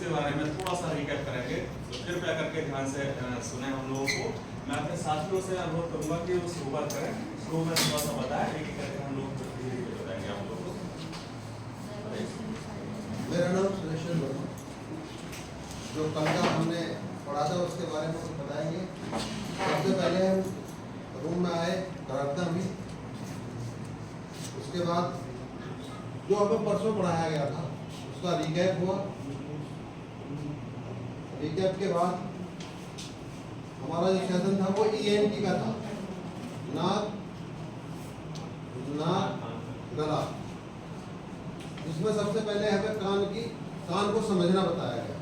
उसके बारे में थोड़ा सा रिकैप करेंगे, तो कृपया करके ध्यान से सुने हम लोगों को। मैं अपने साथियों से अनुरोध करूंगा कि वो शुरुआत करें, शुरू में थोड़ा सा बताएं, एक एक करके हम लोग धीरे धीरे बताएंगे आप लोगों को। मेरा नाम सुरेश्वर वर्मा। जो कल का हमने पढ़ा था उसके बारे में कुछ बताएंगे। सबसे पहले हम रूम में आए, प्रार्थना हुई, उसके बाद जो हमें परसों पढ़ाया गया था उसका रिकैप हुआ। रिकैप के बाद हमारा जो सेशन था वो ENT का था, नाक गला। इसमें सबसे पहले हमें कान को समझना बताया गया।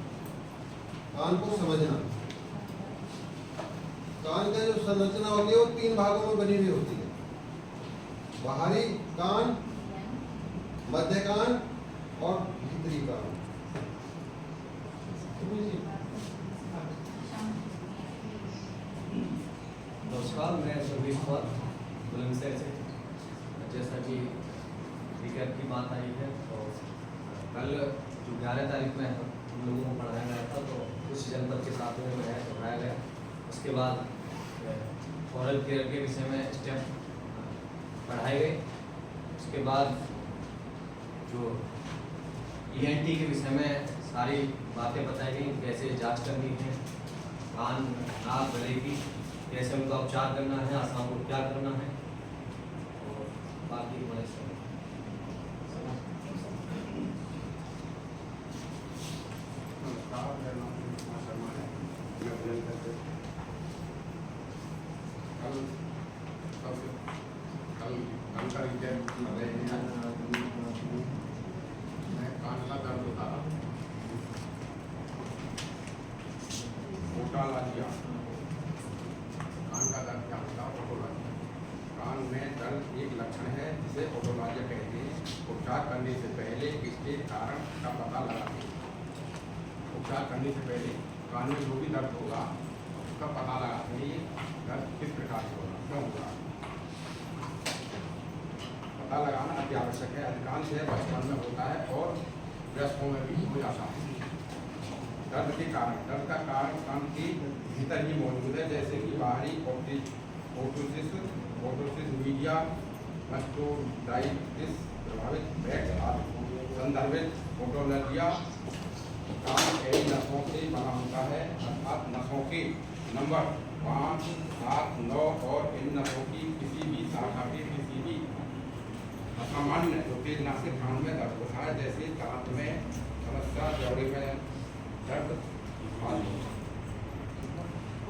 कान को समझना, कान का जो संरचना होती है वो 3 भागों में बनी हुई होती है, बाहरी कान, मध्य कान और भीतरी कान। नमस्कार, मैं सर्वेश कुमार बुलंदशहर से। जैसा कि रिकैप की बात आई है, तो कल जो 11 तारीख में हम लोगों को पढ़ाया गया था, तो कुछ जनपद के साथ में पढ़ाया गया। उसके बाद ओरल केयर के विषय में स्टेप पढ़ाए गए। उसके बाद जो ENT के विषय में सारी बातें बताई गई, कैसे जांच करनी है, कान नाक गले की, कैसे उनका उपचार करना है, आसान को क्या करना है, और बाकी हमारे कान का दर्द होता था, ओटोलॉजिया। कान का दर्द क्या होता है? ओटोलॉजिया। कान में दर्द एक लक्षण है जिसे ओटोलॉजिया कहते हैं। उपचार करने से पहले इसके कारण का पता लगाते हैं। उपचार करने से पहले कान में जो भी दर्द होगा उसका पता लगाते हैं, ये दर्द किस प्रकार से होगा, क्यों होगा, पता लगाना अति आवश्यक है। अधिकांश है बचपन में होता है और वयस्कों में भी हो जाता है। दर्द के कारण, दर्द का कारण कान के भीतर ही मौजूद है, जैसे कि बाहरी ओटोसिस मीडिया, मस्टोडाइटिस प्रभावित बैक्स आदि। संदर्भित ओटोलॉजिया कान कई नसों से बना होता है, अर्थात नसों के नंबर 5, 7, 9 और इन नसों की किसी भी शाखा के किसी भी असामान्य जो तेजनाशिक कान में दर्द होता है, जैसे दांत में समस्या, जबड़े में दर्द आदि।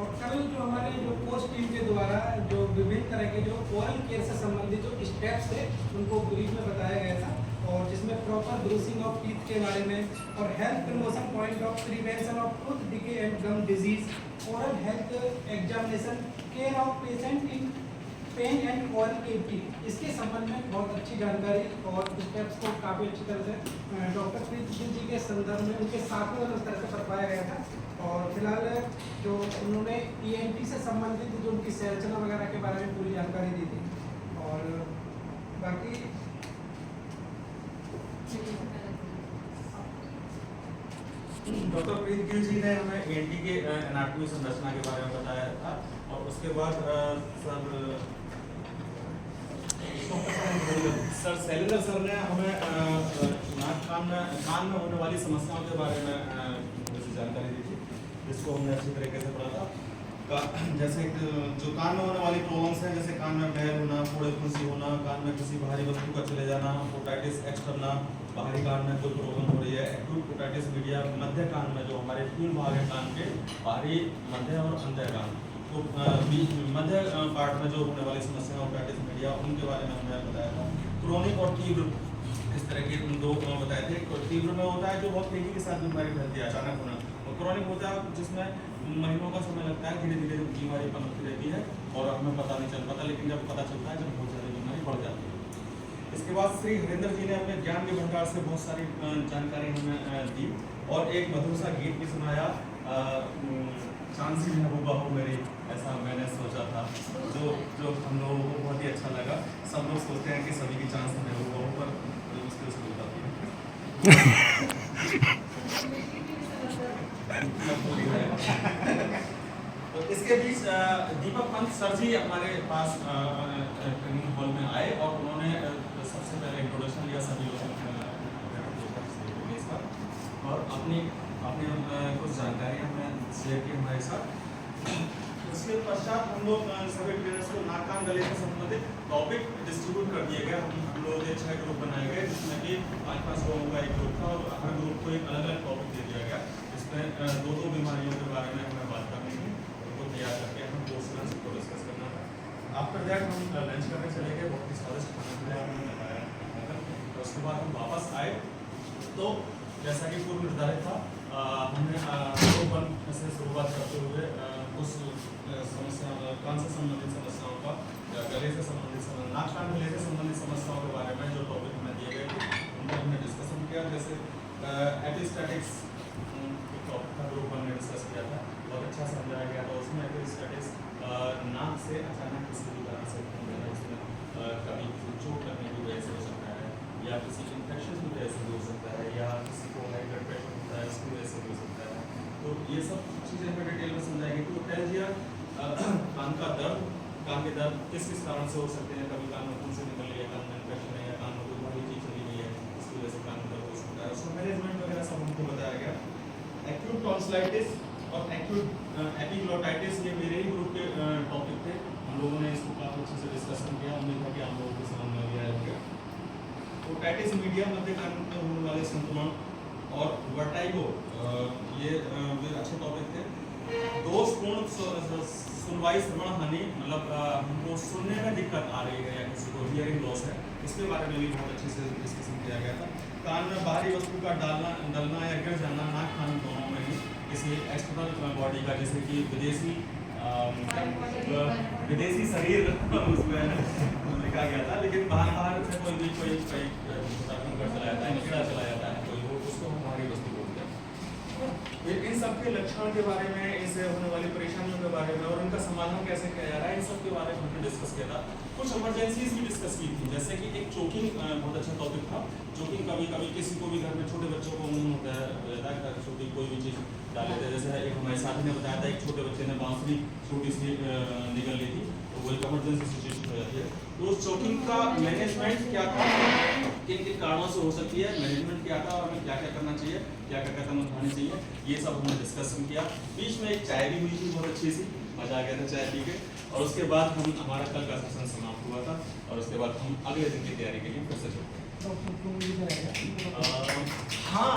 और कल जो हमारे जो कोर्स टीम के द्वारा जो विभिन्न तरह के जो ओरल केयर से संबंधित जो स्टेप्स थे उनको ब्रीफ में बताया गया था, और जिसमें प्रॉपर ब्रूसिंग ऑफ टीथ के बारे में, और health promotion point of prevention of tooth decay and gum disease, oral health examination, care of patient in pain and oral cavity, इसके संबंध में बहुत अच्छी जानकारी और स्टेप्स को काफ़ी अच्छी तरह से डॉक्टर प्रीत जी के संदर्भ में उनके साथ में उस तरह से पढ़ाया गया था। और फिलहाल जो उन्होंने ENT से संबंधित जो उनकी संरचना वगैरह के बारे में पूरी जानकारी दी थी। और बाकी डॉक्टर प्रीत गिल जी ने हमें ENT के एनाटॉमी संरचना के बारे में बताया था, और उसके बाद सर सेलुलर सर ने हमें कान में होने वाली समस्याओं के बारे में जानकारी दी थी, जिसको हमने अच्छी तरीके से पढ़ा था। जैसे जो कान में होने वाली प्रॉब्लम्स हैं, जैसे कान में मैल होना, फोड़े फुंसी होना, कान में किसी भारी वस्तु का चले जाना, ओटाइटिस एक्सटर्ना, बाहरी कान में कोई प्रॉब्लम हो रही है, एक्यूट ओटाइटिस मीडिया, मध्य कान में जो हमारे 3 भाग है कान के, बाहरी, मध्य और अंतर कान, तो मध्य पार्ट में जो होने वाली समस्या ओटाइटिस मीडिया, उनके बारे में हमने बताया था। क्रोनिक और तीव्र, इस तरह के 2 बताए थे। तीव्र में होता है जो बहुत तेजी के साथ बीमारी फैलती है, अचानक होना, और क्रोनिक होता है जिसमें महीनों का समय लगता है, धीरे धीरे बीमारी पनपती रहती है और हमें पता नहीं चल पाता, लेकिन जब पता चलता है जब बहुत ज़्यादा बीमारी बढ़ जाती है। इसके बाद श्री हरिंदर जी ने अपने ज्ञान के भंडार से बहुत सारी जानकारी हमें दी, और एक मधुर सा गीत भी सुनाया, चांसी में हो बहू मेरी, ऐसा मैंने सोचा था, जो हम लोगों को बहुत ही अच्छा लगा। सब लोग सोचते हैं कि सभी की चांस में हो बहू, पर मुश्किल से हो जाती है। तो इसके बीच दीपक पंत सर जी हमारे पास ट्रेनिंग हॉल में आए और उन्होंने सबसे पहले इंट्रोडक्शन लिया सभी लोगों का और अपनी कुछ जानकारी हमने शेयर की हमारे साथ। उसके पश्चात हम लोग सभी ट्रेनर्स को नाक कान गले से संबंधित टॉपिक डिस्ट्रीब्यूट कर दिए गए। हम लोगों ने 6 ग्रुप बनाए गए जिसमें कि 5-5 लोगों का एक ग्रुप था और हर ग्रुप को एक अलग अलग टॉपिक दे दिया गया। इसमें 2-2 बीमारियों के बारे में हमें बात करनी थी, उनको तैयार करके हम कोर्स को डिस्कस करना था। आफ्टर दैट हम लंच करने चले गए, बहुत ही स्वादिष्ट खाना खाया हमने बताया। उसके बाद हम वापस आए तो जैसा कि पूर्व निर्धारित था हमने ग्रुप 1 से शुरुआत करते हुए उस समस्या कान से संबंधित समस्याओं का गले से संबंधित नाक कान गले से संबंधित समस्याओं के बारे में जो टॉपिक हमें दिए गए थे उनको हमने डिस्कशन किया। जैसे एपिस्टैटिक्स टॉपिक का ग्रुप 1 में डिस्कस किया था, बहुत अच्छा समझाया गया था। उसमें एपिस्टैटिक्स नाक से अचानक किसी भी तरह से उसमें कभी चोट लगने की वजह से हो सकता है या किसी इन्फेक्शन की वजह से भी हो सकता है या किसी को हाई ब्लड प्रेशर होता है उसकी वजह से भी हो सकता है। तो ये सब चीज़ें हमें डिटेल में समझाएगी। तो टेल्जिया कान का दर्द, कान के दर्द किस किस कारण से हो सकते हैं, कभी कान में खून से निकल रही है, कान में इन्फेक्शन है या कान में कोई भारी चीज चली गई है इसकी वजह से कान में दर्द हो सकता है। उसका मैनेजमेंट वगैरह सब हमको बताया गया। एक्यूट टॉन्सिलाइटिस और एक्यूट एपिग्लोटाइटिस ये मेरे ही ग्रुप के टॉपिक थे। हम लोगों ने इसको काफ़ी अच्छे से डिस्कशन किया, उम्मीद है कि आप लोगों को समझ में भी आएगा। ओटाइटिस मीडिया मध्य कान में होने वाले संक्रमण और वर्टाइगो ये अच्छे टॉपिक थे। दोषपूर्ण सुनवाई श्रवण हानि, मतलब हमको सुनने में दिक्कत आ रही है या किसी को हियरिंग लॉस है, इसके बारे में भी बहुत अच्छे से डिस्कशन किया गया था। कान में बाहरी वस्तु का डलना या गिर जाना नाक कान दोनों में ही किसी एक्सटर्नल बॉडी का, जैसे कि विदेशी शरीर उसमें लिखा गया था, लेकिन बाहर से कोई भी कोई चला जाता है, कीड़ा चला जाता है कोई, उसको हम बाहरी वस्तु बोलते हैं। फिर इन सब के लक्षण के बारे में, इससे होने वाली परेशानियों के बारे में और इनका समाधान कैसे किया जा रहा है, इन सब के बारे में हमने डिस्कस किया था। कुछ इमरजेंसीज भी डिस्कस की थी, जैसे कि एक चोकिंग बहुत अच्छा टॉपिक था। चोकिंग कभी कभी किसी को भी घर में छोटे बच्चों को मुंह होता है छोटी कोई भी चीज़ डाल लेते हैं। जैसे एक हमारे साथी ने बताया था, एक छोटे बच्चे ने बांसुरी छोटी सी निकल ली थी, तो वो एक इमरजेंसी सिचुएशन हो जाती है। तो उस चोकिंग का मैनेजमेंट क्या था, किन किन कारणों से हो सकती है, मैनेजमेंट क्या था और हमें क्या क्या करना चाहिए, क्या क्या कदम उठाने चाहिए, ये सब हमने डिस्कशन किया। बीच में एक चाय भी हुई थी बहुत अच्छी सी, मजा आ गया था चाय पी के। और उसके बाद हमारा कल का सेशन समाप्त हुआ था और उसके बाद हम अगले दिन की तैयारी के लिए फिर से चलते हैं। हाँ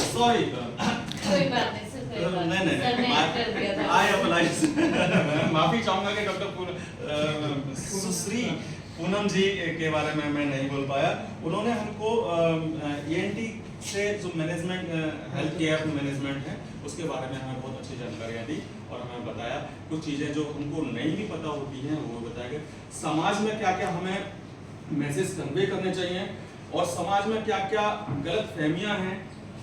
सॉरी, कोई बात नहीं सर, कोई बात नहीं नहीं, आई अप्लाइज माफी चाहूंगा कि डॉक्टर सुश्री पूनम जी के बारे में मैं नहीं बोल पाया। उन्होंने हमको ENT से जो मैनेजमेंट हेल्थ केयर मैनेजमेंट है उसके बारे में हमें बहुत अच्छी जानकारियाँ दी और हमें बताया कुछ चीज़ें जो हमको नहीं भी पता होती हैं वो बताया गया। समाज में क्या क्या हमें मैसेज कन्वे करने चाहिए और समाज में क्या क्या गलत फहमियाँ हैं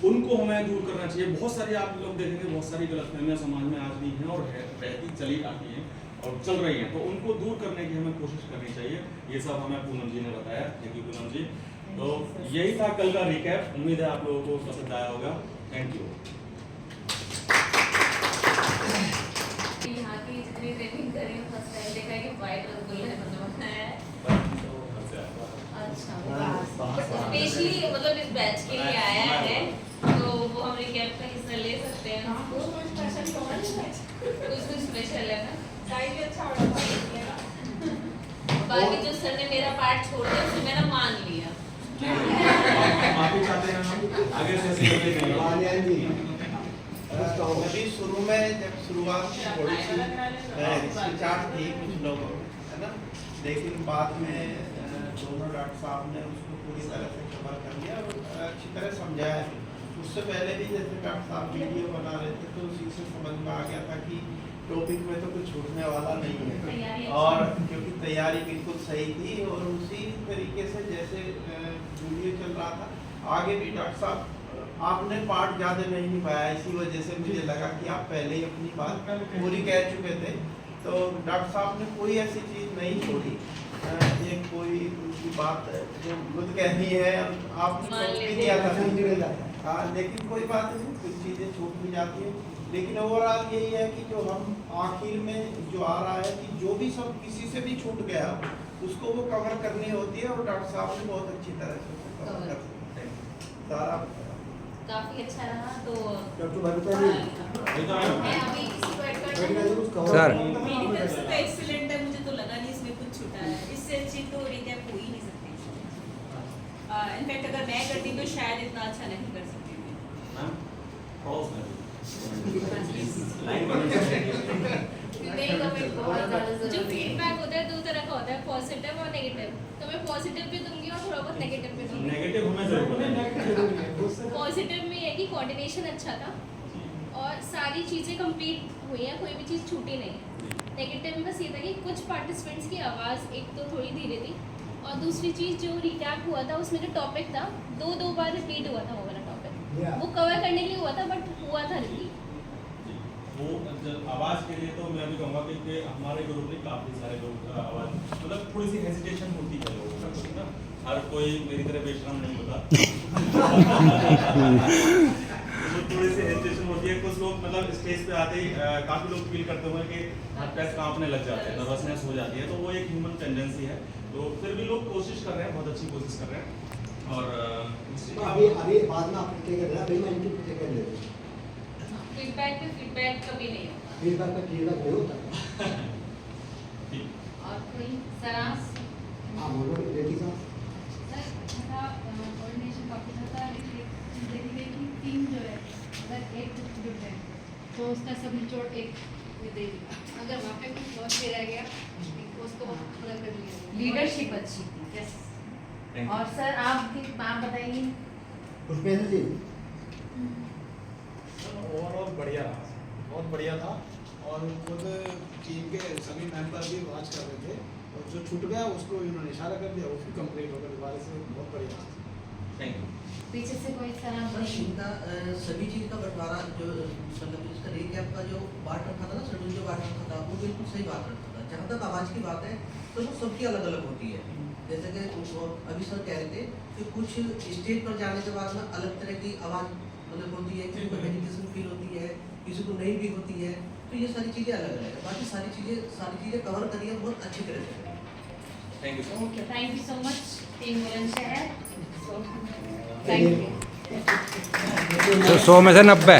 उनको हमें दूर करना चाहिए। बहुत सारी आप लोग देखेंगे, बहुत सारी गलत फहमियाँ समाज में आज भी हैं और रहती चली आती हैं और चल रही हैं, तो उनको दूर करने की हमें कोशिश करनी चाहिए। ये सब हमें पूनम जी ने बताया। थैंक यू पूनम जी। तो यही था कल का रिकैप, उम्मीद है आप लोगों को पसंद आया होगा। Thank you. यहाँ की जितनी ट्रेनिंग करी हूँ फर्स्ट टाइम देखा है कि व्हाइट रसगुल्ला बनाया है। अच्छा, स्पेशली मतलब इस बैच के लिए आया है, तो वो हम रिकैप का हिस्सा ले सकते हैं। कुछ स्पेशल है ना, बाकी जो सर ने मेरा पार्ट छोड़ दिया उसे मैंने मान लिया। माफी चाहते हैं हम, आगे से अभी शुरू में जब शुरुआत थोड़ी सी हिचकिचाहट थी कुछ लोगों है ना, लेकिन बाद में दोनों डॉक्टर साहब ने उसको पूरी तरह से कवर कर लिया और अच्छी तरह समझाया। उससे पहले भी जैसे डॉक्टर साहब वीडियो बना रहे थे तो उसी से समझ में आ गया था कि टॉपिक में तो कुछ छूटने वाला नहीं है, और क्योंकि तैयारी बिल्कुल सही थी और उसी तरीके से जैसे वीडियो चल रहा था आगे भी डॉक्टर साहब आपने पार्ट ज़्यादा नहीं निभाया, इसी वजह से मुझे लगा कि आप पहले ही अपनी बात पूरी कह चुके थे। तो डॉक्टर साहब ने कोई ऐसी चीज़ नहीं छोड़ी, ये कोई उनकी बात जो खुद कहनी है आपने दिया था। हाँ, लेकिन कोई बात नहीं, कुछ चीज़ें छूट भी जाती हैं, लेकिन ओवरऑल यही है कि जो हम आखिर में जो आ रहा है कि जो भी सब किसी से भी छूट गया उसको वो कवर करनी होती है, और डॉक्टर साहब ने बहुत अच्छी तरह से उसको कवर कर दिया। सारा काफी अच्छा रहा। तो डॉक्टर बबीता जी, मैं अभी किसी को ऐड बबीता जी करना कुछ कवर सर। मेडिकल से तो एक्सीलेंट है, मुझे तो लगा नहीं इसमें कुछ छूटा है। इससे अच्छी तो रिकैप हो ही नहीं सकती। इनफैक्ट अगर मैं करती तो शायद इतना अच्छा नहीं कर सकती थी। मैम क्रॉस में नहीं कमेंट बहुत ज्यादा जो जरूरी है। फीडबैक होता है दो तरह का होता है, पॉजिटिव और नेगेटिव। तो मैं पॉजिटिव भी दूंगी और थोड़ा बहुत नेगेटिव भी दूंगी। नेगेटिव हमें जरूर नेगेटिव पॉजिटिव में ये कि कोऑर्डिनेशन अच्छा था और सारी चीज़ें कंप्लीट हुई हैं, कोई भी चीज़ छूटी नहीं है। नेगेटिव में बस ये था कि कुछ पार्टिसिपेंट्स की आवाज़ एक तो थोड़ी धीरे थी, और दूसरी चीज़ जो रिकैप हुआ था उसमें जो टॉपिक था दो बार रिपीट हुआ था वो वाला टॉपिक। वो कवर करने के लिए हुआ था बट हुआ था रिपीट। वो आवाज़ के लिए तो मैं भी कहूँगा कि हमारे ग्रुप में काफ़ी सारे लोग आवाज़ मतलब थोड़ी सी हेजिटेशन होती है लोगों का, ना हर कोई मेरी तरह बेशरम नहीं होता। तो थोड़ी सी हेजिटेशन होती है। कुछ लोग मतलब स्टेज पे आते ही काफ़ी लोग फील करते हुए कि हाथ पैर कांपने लग जाते हैं, नर्वसनेस हो जाती है। तो वो एक ह्यूमन टेंडेंसी है। तो फिर भी लोग कोशिश कर रहे हैं, बहुत अच्छी कोशिश कर रहे हैं। और अभी बाद में आप क्या कर रहे हैं, अभी मैं इनकी प्रतिक्रिया ले रहा हूँ। फीडबैक पे फीडबैक कभी नहीं होता। फीडबैक का फीडबैक नहीं होता। और कोई सरांश? हाँ बोलो रेड्डी साहब। सर हमारा कोऑर्डिनेशन काफ़ी अच्छा था, लेकिन देखी गई कि टीम जो है अगर एक जुट है तो उसका सब निचोड़ एक में दे दिया। अगर वहाँ पे कुछ लॉस भी रह गया उसको पूरा कर लिया। लीडरशिप अच्छी थी। यस। और सर आप बताइए। पुष्पेंद्र जी, ओवरऑल बढ़िया रहा, बहुत बढ़िया था। और खुद टीम के सभी मेंबर भी वॉच कर रहे थे, और जो छूट गया उसको इन्होंने इशारा कर दिया, वो भी कंप्लीट हो गया दोबारा से। बहुत बढ़िया रहा। Thank you. पीछे से कोई सरांश बस नहीं? इनका सभी चीज़ का बंटवारा जो मतलब इसका रिकैप का जो बांट रखा था ना, शेड्यूल जो बांट रखा था वो बिल्कुल सही बात रखा था। जहाँ तक आवाज़ की बात है तो वो सबकी अलग अलग होती है। जैसे कि अभी सर कह रहे थे कि कुछ स्टेज पर जाने के बाद में अलग तरह की आवाज़ मतलब होती है, किसी को हेजिटेशन फील होती है, किसी को नहीं भी होती है। तो ये सारी चीज़ें अलग अलग है। बाकी सारी चीज़ें कवर करिए बहुत अच्छी तरह से। Thank you so much. Thank you so much team Bulandshahr. Thank you. तो 100 में से 90।